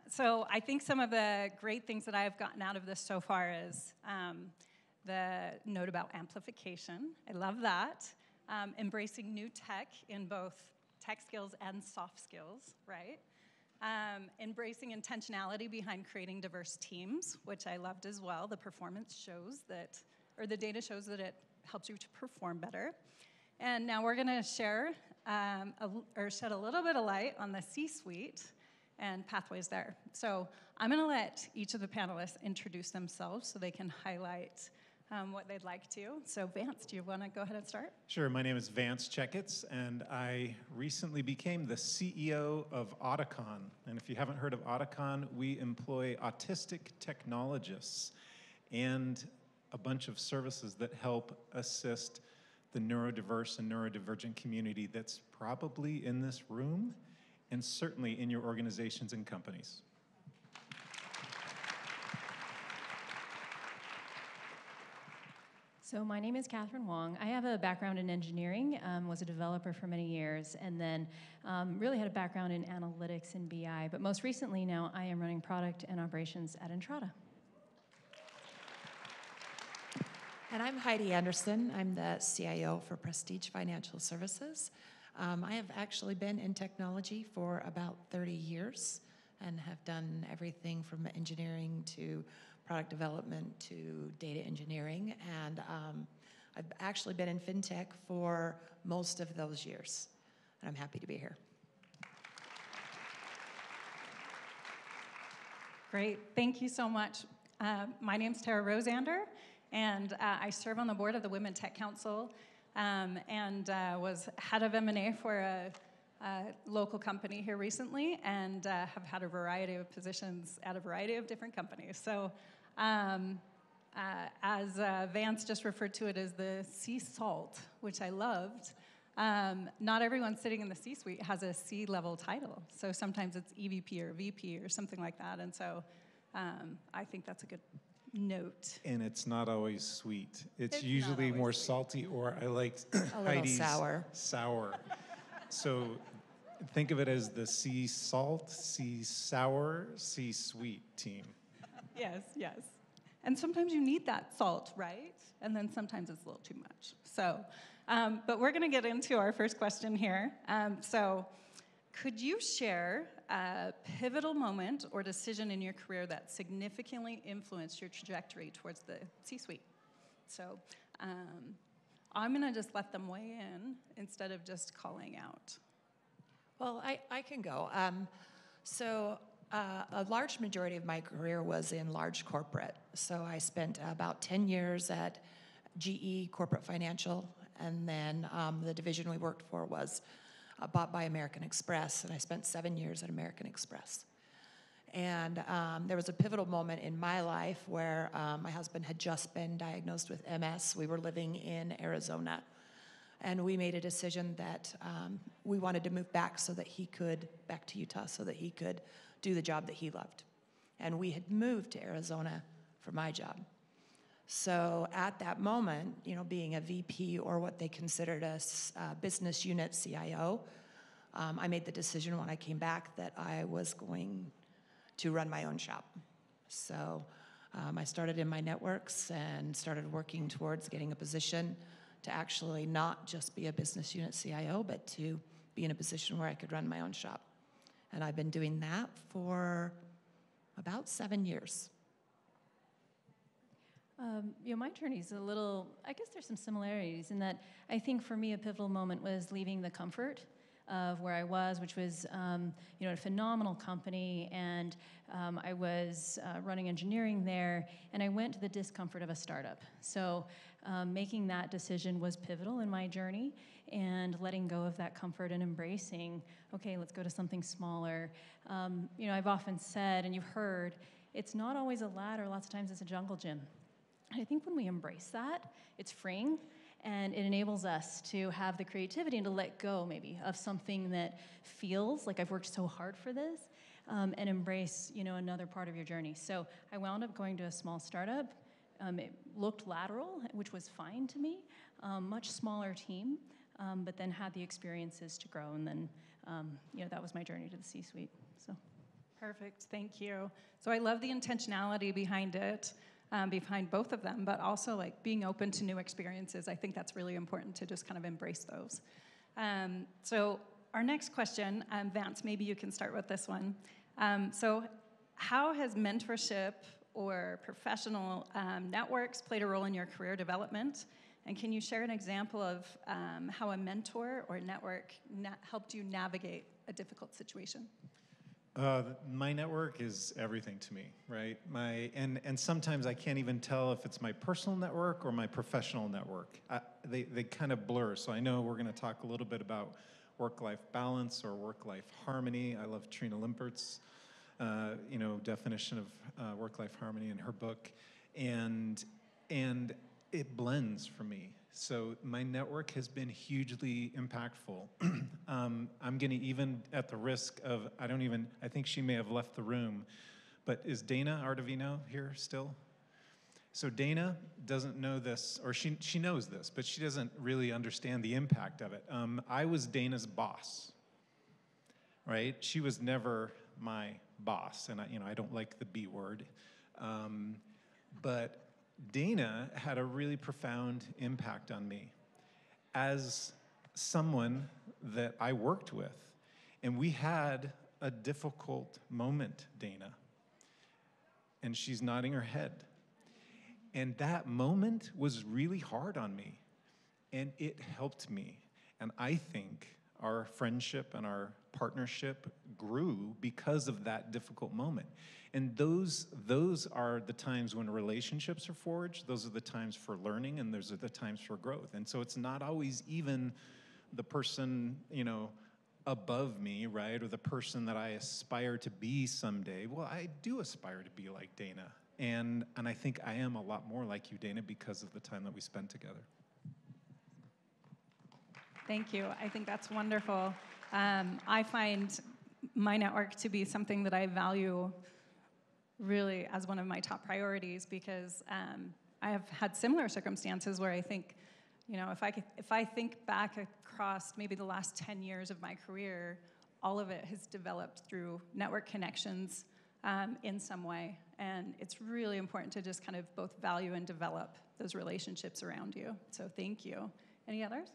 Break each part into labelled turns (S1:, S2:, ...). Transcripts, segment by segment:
S1: So I think some of the great things that I've gotten out of this so far is the note about amplification. I love that. Embracing new tech in both tech skills and soft skills, right? Embracing intentionality behind creating diverse teams, which I loved as well. The performance shows that, or the data shows that it helps you to perform better. And now we're gonna share or shed a little bit of light on the C-suite and pathways there. So I'm gonna let each of the panelists introduce themselves so they can highlight what they'd like to. So Vance, do you wanna go ahead and start?
S2: Sure, my name is Vance Checketts, and I recently became the CEO of Auticon. And if you haven't heard of Auticon, we employ autistic technologists and a bunch of services that help assist the neurodiverse and neurodivergent community that's probably in this room and certainly in your organizations and companies.
S3: So my name is Catherine Wong. I have a background in engineering, was a developer for many years, and then really had a background in analytics and BI. But most recently now, I am running product and operations at Entrata.
S4: And I'm Heidi Anderson. I'm the CIO for Prestige Financial Services. I have actually been in technology for about 30 years and have done everything from engineering to product development to data engineering. And I've actually been in fintech for most of those years. And I'm happy to be here.
S1: Great, thank you so much. My name's Tara Rosander, and I serve on the board of the Women Tech Council and was head of M&A for a local company here recently, and have had a variety of positions at a variety of different companies. So as Vance just referred to it as the sea salt, which I loved, not everyone sitting in the C-suite has a C-level title. So sometimes it's EVP or VP or something like that, and so I think that's a good note.
S2: And it's not always sweet. It's usually more sweet. Salty, or I liked Heidi's
S4: sour.
S2: Sour. So think of it as the sea salt, sea sour, sea sweet team.
S1: Yes, yes. And sometimes you need that salt, right? And then sometimes it's a little too much. So, but we're gonna get into our first question here. So could you share a pivotal moment or decision in your career that significantly influenced your trajectory towards the C-suite? So I'm gonna just let them weigh in instead of just calling out.
S4: Well, I can go. A large majority of my career was in large corporate. So I spent about 10 years at GE Corporate Financial, and then the division we worked for was bought by American Express, and I spent 7 years at American Express. And there was a pivotal moment in my life where my husband had just been diagnosed with MS. We were living in Arizona, and we made a decision that we wanted to move back back to Utah so that he could do the job that he loved. And we had moved to Arizona for my job. So at that moment, you know, being a VP or what they considered a business unit CIO, I made the decision when I came back that I was going to run my own shop. So I started in my networks and started working towards getting a position to actually not just be a business unit CIO, but to be in a position where I could run my own shop. And I've been doing that for about 7 years.
S3: My journey's a little, I guess there's some similarities in that I think for me a pivotal moment was leaving the comfort of where I was, which was a phenomenal company, and I was running engineering there, and I went to the discomfort of a startup. So making that decision was pivotal in my journey, and letting go of that comfort and embracing, okay, let's go to something smaller. I've often said, and you've heard, it's not always a ladder, lots of times it's a jungle gym. And I think when we embrace that, it's freeing, and it enables us to have the creativity and to let go maybe of something that feels like I've worked so hard for this, and embrace another part of your journey. So I wound up going to a small startup. It looked lateral, which was fine to me, much smaller team, but then had the experiences to grow, and then that was my journey to the C-suite. So.
S1: Perfect, thank you. So I love the intentionality behind it, behind both of them, but also like being open to new experiences. I think that's really important to just kind of embrace those. So our next question, Vance, maybe you can start with this one. So how has mentorship or professional networks played a role in your career development? And can you share an example of how a mentor or network helped you navigate a difficult situation?
S2: My network is everything to me, right? And sometimes I can't even tell if it's my personal network or my professional network. They kind of blur. So I know we're going to talk a little bit about work-life balance or work-life harmony. I love Trina Limpert's, definition of work-life harmony in her book, and it blends for me. So my network has been hugely impactful. I'm going to, even at the risk of, I think she may have left the room, but is Dana Ardavino here still? So Dana doesn't know this, or she knows this, but she doesn't really understand the impact of it. I was Dana's boss, right? She was never my boss, and I don't like the B word, but Dana had a really profound impact on me as someone that I worked with. And we had a difficult moment, Dana. And she's nodding her head. And that moment was really hard on me. And it helped me. And I think our friendship and our partnership grew because of that difficult moment. And those are the times when relationships are forged. Those are the times for learning, and those are the times for growth. And so it's not always even the person, above me, right, or the person that I aspire to be someday. Well, I do aspire to be like Dana. And I think I am a lot more like you, Dana, because of the time that we spent together.
S1: Thank you. I think that's wonderful. I find my network to be something that I value really as one of my top priorities, because I have had similar circumstances where I think, if I think back across maybe the last 10 years of my career, all of it has developed through network connections in some way. And it's really important to just kind of both value and develop those relationships around you. So thank you. Any others?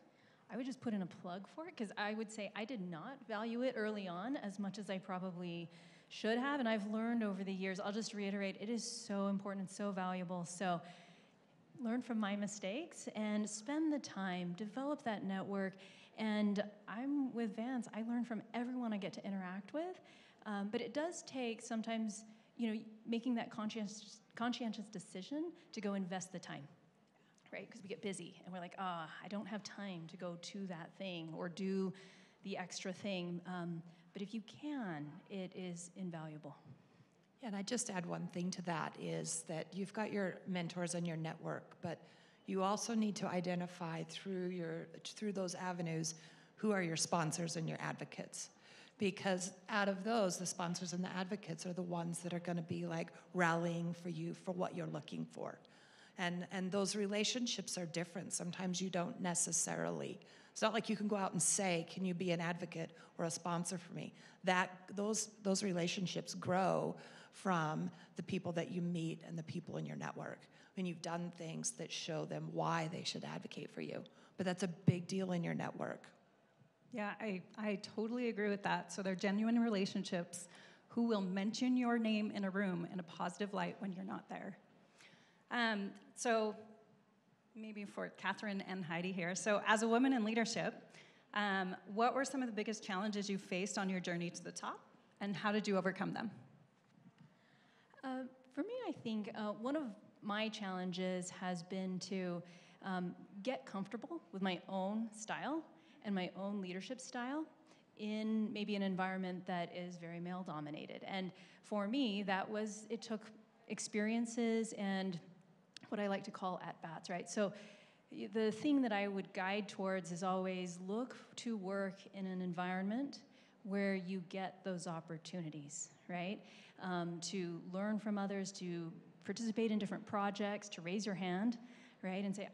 S3: I would just put in a plug for it, because I would say I did not value it early on as much as I probably should have, and I've learned over the years. I'll just reiterate, it is so important and so valuable. So learn from my mistakes and spend the time, develop that network. And I'm with Vance. I learn from everyone I get to interact with, but it does take sometimes, making that conscientious decision to go invest the time. Right, because we get busy and we're like, I don't have time to go to that thing or do the extra thing. But if you can, it is invaluable.
S4: Yeah, and I just add one thing to that is that you've got your mentors and your network, but you also need to identify through those avenues who are your sponsors and your advocates. Because out of those, the sponsors and the advocates are the ones that are going to be like rallying for you for what you're looking for. And those relationships are different. Sometimes you don't necessarily. It's not like you can go out and say, can you be an advocate or a sponsor for me? Those relationships grow from the people that you meet and the people in your network. When you've done things that show them why they should advocate for you. But that's a big deal in your network.
S1: Yeah, I totally agree with that. So they're genuine relationships who will mention your name in a room in a positive light when you're not there. So maybe for Catherine and Heidi here. So as a woman in leadership, what were some of the biggest challenges you faced on your journey to the top, and how did you overcome them?
S3: For me, I think one of my challenges has been to get comfortable with my own style and my own leadership style in maybe an environment that is very male-dominated. And for me, it took experiences and what I like to call at-bats, right? So the thing that I would guide towards is always look to work in an environment where you get those opportunities, right? To learn from others, to participate in different projects, to raise your hand, right? And say,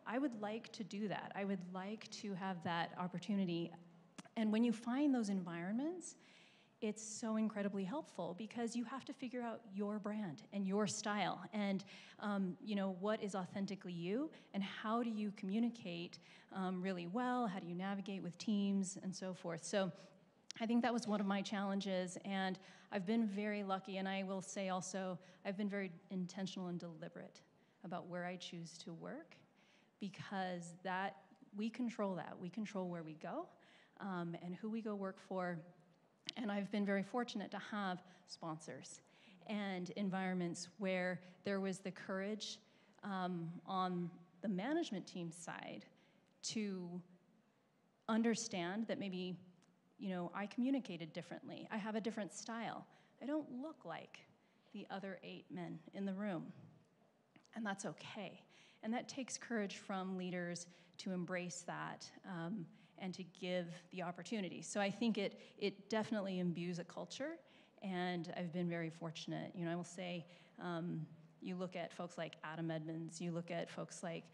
S3: I would like to do that. I would like to have that opportunity. And when you find those environments, it's so incredibly helpful because you have to figure out your brand and your style and what is authentically you and how do you communicate really well, how do you navigate with teams and so forth. So I think that was one of my challenges, and I've been very lucky, and I will say also I've been very intentional and deliberate about where I choose to work because we control that. We control where we go and who we go work for. And I've been very fortunate to have sponsors and environments where there was the courage on the management team side to understand that maybe, I communicated differently. I have a different style. I don't look like the other 8 men in the room. And that's okay. And that takes courage from leaders to embrace that and to give the opportunity. So I think it definitely imbues a culture, and I've been very fortunate. I will say, you look at folks like Adam Edmonds, you look at folks like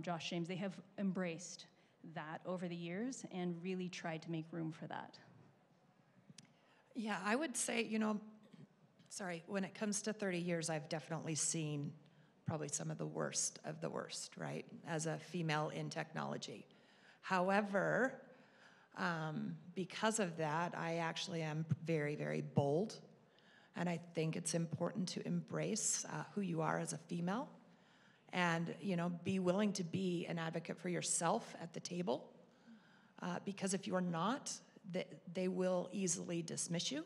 S3: Josh James, they have embraced that over the years and really tried to make room for that.
S4: Yeah, I would say, when it comes to 30 years, I've definitely seen probably some of the worst, right, as a female in technology. However, because of that, I actually am very, very bold, and I think it's important to embrace who you are as a female and, be willing to be an advocate for yourself at the table, because if you're not, they will easily dismiss you.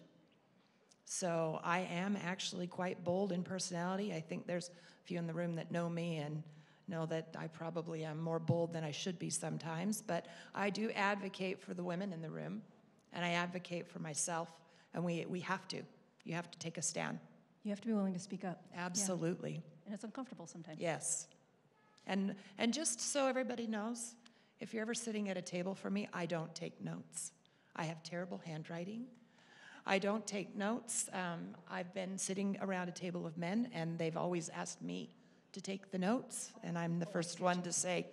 S4: So I am actually quite bold in personality. I think there's a few in the room that know me and know that I probably am more bold than I should be sometimes, but I do advocate for the women in the room, and I advocate for myself, and we have to. You have to take a stand.
S3: You have to be willing to speak up.
S4: Absolutely.
S3: Yeah. And it's uncomfortable sometimes.
S4: Yes. And just so everybody knows, if you're ever sitting at a table for me, I don't take notes. I have terrible handwriting. I don't take notes. I've been sitting around a table of men, and they've always asked me to take the notes, and I'm the first one to say,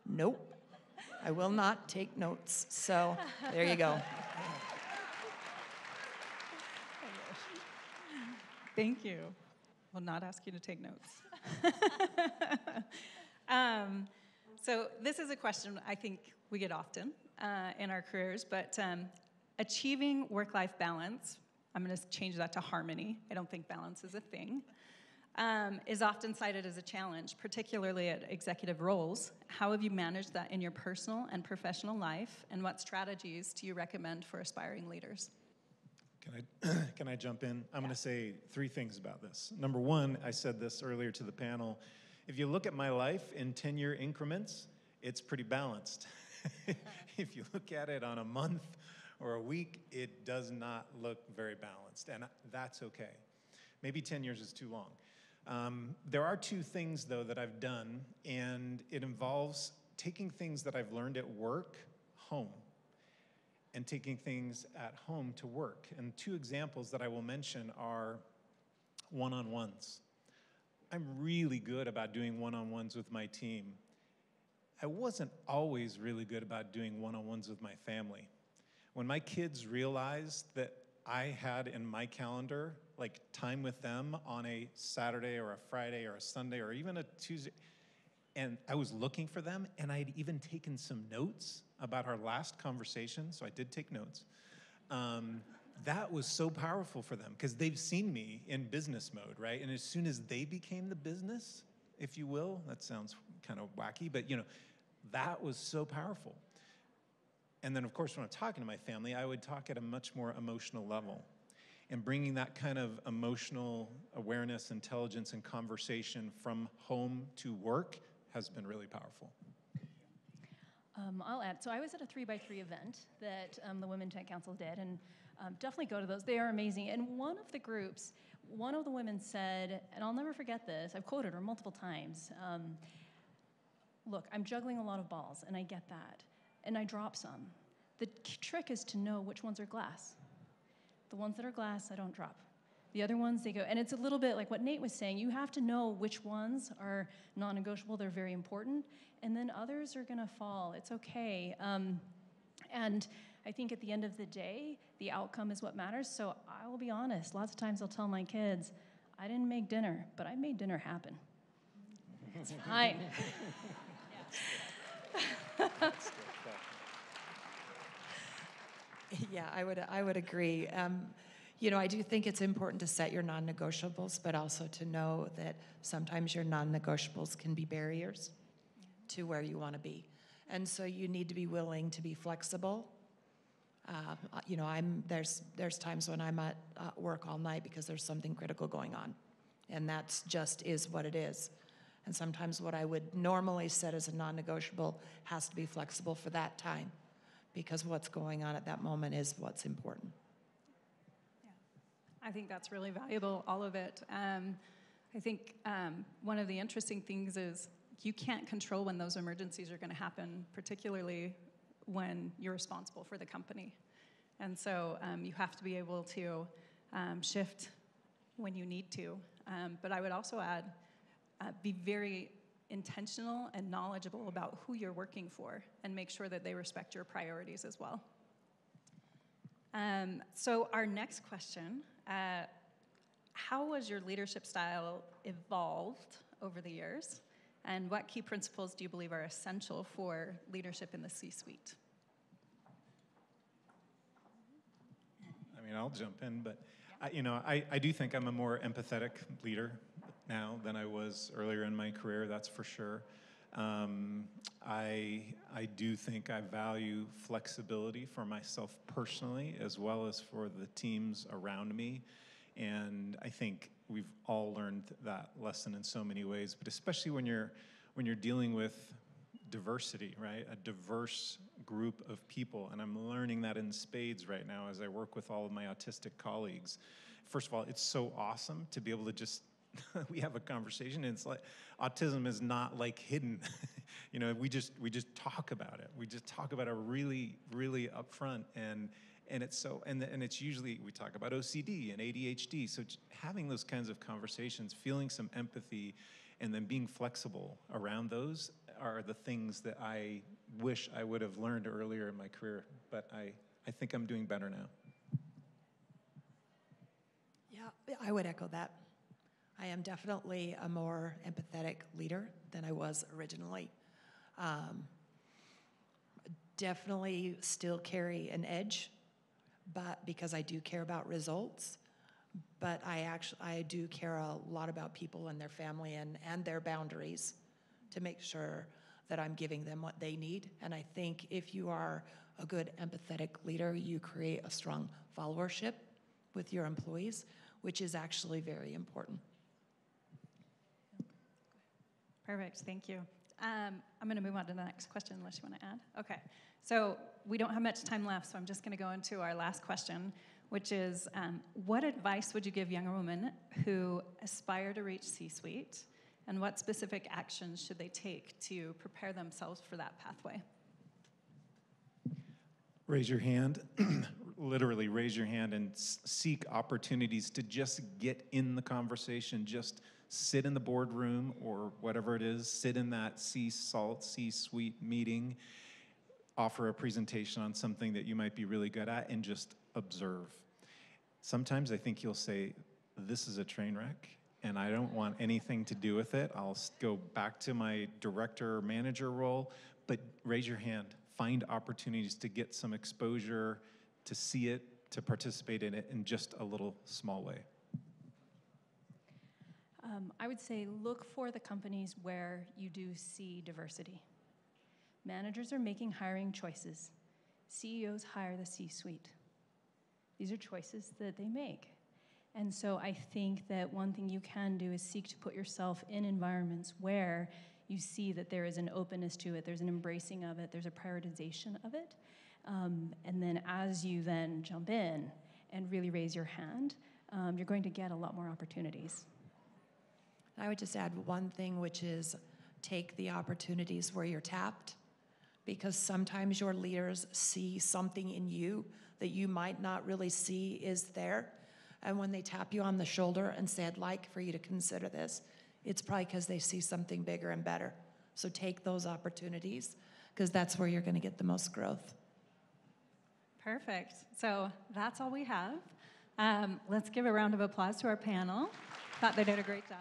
S4: nope, I will not take notes. So there you go.
S1: Thank you. Will not ask you to take notes. So this is a question I think we get often in our careers, but achieving work-life balance, I'm going to change that to harmony. I don't think balance is a thing. Is often cited as a challenge, particularly at executive roles. How have you managed that in your personal and professional life, and what strategies do you recommend for aspiring leaders?
S2: Can I jump in? I'm going to say 3 things about this. Number 1, I said this earlier to the panel. If you look at my life in 10-year increments, it's pretty balanced. If you look at it on a month or a week, it does not look very balanced, and that's okay. Maybe 10 years is too long. There are 2 things, though, that I've done, and it involves taking things that I've learned at work home and taking things at home to work. And 2 examples that I will mention are one-on-ones. I'm really good about doing one-on-ones with my team. I wasn't always really good about doing one-on-ones with my family. When my kids realized that I had in my calendar like time with them on a Saturday or a Friday or a Sunday or even a Tuesday, and I was looking for them, and I had even taken some notes about our last conversation, so I did take notes. That was so powerful for them because they've seen me in business mode, right? And as soon as they became the business, if you will, that sounds kind of wacky, but that was so powerful. And then, of course, when I'm talking to my family, I would talk at a much more emotional level. And bringing that kind of emotional awareness, intelligence, and conversation from home to work has been really powerful.
S3: I'll add. So I was at a 3x3 event that the Women Tech Council did, and definitely go to those. They are amazing. And one of the groups, one of the women said, and I'll never forget this, I've quoted her multiple times, look, I'm juggling a lot of balls, and I get that, and I drop some. The trick is to know which ones are glass. The ones that are glass, I don't drop. The other ones, they go, and it's a little bit like what Nate was saying. You have to know which ones are non-negotiable, they're very important, and then others are gonna fall. It's okay. And I think at the end of the day, the outcome is what matters. So I will be honest, lots of times I'll tell my kids, I didn't make dinner, but I made dinner happen. It's fine.
S4: Yeah, I would agree. You know, I do think it's important to set your non-negotiables, but also to know that sometimes your non-negotiables can be barriers to where you want to be. And so you need to be willing to be flexible. You know, there's times when I'm at work all night because there's something critical going on. And that's just is what it is. And sometimes what I would normally set as a non-negotiable has to be flexible for that time, because what's going on at that moment is what's important.
S1: I think that's really valuable, all of it. I think one of the interesting things is you can't control when those emergencies are going to happen, particularly when you're responsible for the company. And so you have to be able to shift when you need to. But I would also add, be very intentional and knowledgeable about who you're working for and make sure that they respect your priorities as well. So our next question, how has your leadership style evolved over the years? And what key principles do you believe are essential for leadership in the C-suite?
S2: I mean, I'll jump in, but you know, I do think I'm a more empathetic leader now than I was earlier in my career, that's for sure. I do think I value flexibility for myself personally as well as for the teams around me. And I think we've all learned that lesson in so many ways, but especially when you're dealing with diversity, right? A diverse group of people. And I'm learning that in spades right now as I work with all of my autistic colleagues. First of all, it's so awesome to be able to just we have a conversation, and it's like autism is not like hidden. You know, we just talk about it. We just talk about it really, really upfront, and it's so and it's usually we talk about OCD and ADHD. So having those kinds of conversations, feeling some empathy, and then being flexible around those are the things that I wish I would have learned earlier in my career. But I think I'm doing better now.
S4: Yeah, I would echo that. I am definitely a more empathetic leader than I was originally. Definitely still carry an edge, but because I do care about results, but I do care a lot about people and their family and their boundaries to make sure that I'm giving them what they need. And I think if you are a good empathetic leader, you create a strong followership with your employees, which is actually very important.
S1: Perfect, thank you. I'm going to move on to the next question unless you want to add. Okay, so we don't have much time left, so I'm just going to go into our last question, which is what advice would you give younger women who aspire to reach C-suite, and what specific actions should they take to prepare themselves for that pathway?
S2: Raise your hand, literally raise your hand and seek opportunities to just get in the conversation, just sit in the boardroom or whatever it is, sit in that C-suite meeting, offer a presentation on something that you might be really good at, and just observe. Sometimes I think you'll say, this is a train wreck, and I don't want anything to do with it. I'll go back to my director or manager role, but raise your hand. Find opportunities to get some exposure, to see it, to participate in it in just a little small way.
S3: I would say look for the companies where you do see diversity. Managers are making hiring choices. CEOs hire the C-suite. These are choices that they make. And so I think that one thing you can do is seek to put yourself in environments where you see that there is an openness to it, there's an embracing of it, there's a prioritization of it. And then as you then jump in and really raise your hand, you're going to get a lot more opportunities.
S4: I would just add one thing, which is take the opportunities where you're tapped, because sometimes your leaders see something in you that you might not really see is there. And when they tap you on the shoulder and say, I'd like for you to consider this, it's probably because they see something bigger and better. So take those opportunities, because that's where you're going to get the most growth.
S1: Perfect. So that's all we have. Let's give a round of applause to our panel. Thought they did a great job.